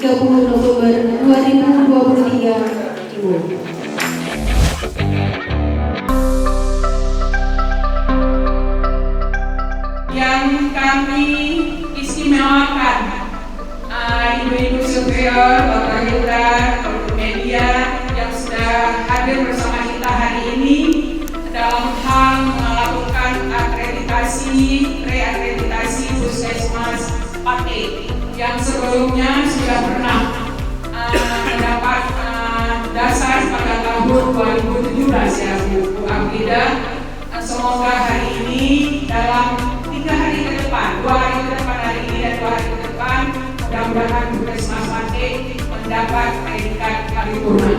30 November 2023 Timur. Yang kami istimewakan ibu-ibu superior, Bapak Yuda, Bapak media yang sudah hadir bersama kita hari ini dalam hal melakukan reakreditasi Puskesmas Pate yang sebelumnya sudah pernah mendapat dasar pada tahun 2017 ya Bu Abida. Semoga hari ini dalam 3 hari ke depan, 2 hari ke depan hari ini dan 2 hari ke depan, mudah-mudahan Puskesmas Pate mendapat predikat paripurna.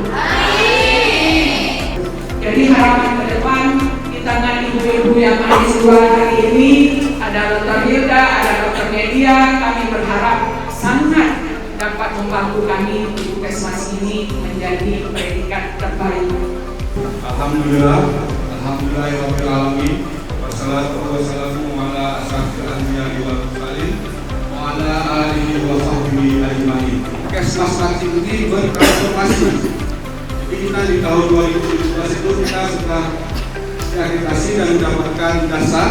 Jadi harapan ke depan di tangan ibu-ibu yang manis 2 hari ini ada Dr. Hilda, ada Dr. Media, kami berharap sangat dapat membantu kami di Puskesmas ini menjadi predikat terbaik. Alhamdulillah, alhamdulillahirabbil alamin. Wassalatu wassalamu ala asyrafil anbiya'i wal mursalin wa ala alihi wa sahbihi ajmain. Puskesmas Pati ini bertransformasi. Jadi kita di tahun 2017 itu kita sudah diakreditasi dan mendapatkan dasar.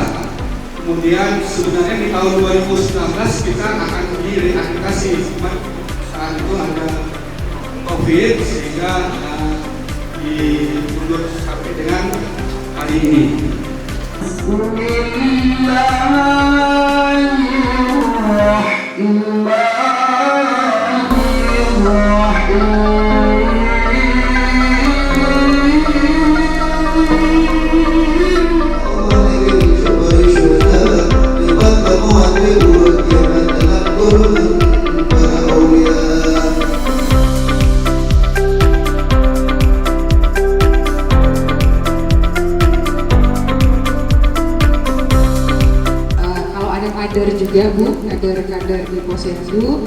Kemudian sebenarnya di tahun 2019 kita akan direakreditasi. Saat itu ada COVID sehingga diundur sampai dengan hari ini. Kader juga Bu, kader di Posyandu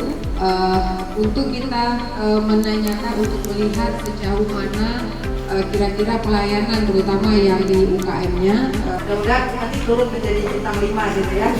untuk kita menanyakan untuk melihat sejauh mana kira-kira pelayanan terutama yang di UKM-nya. Mudah-mudahan nanti turun menjadi bintang 5 gitu ya.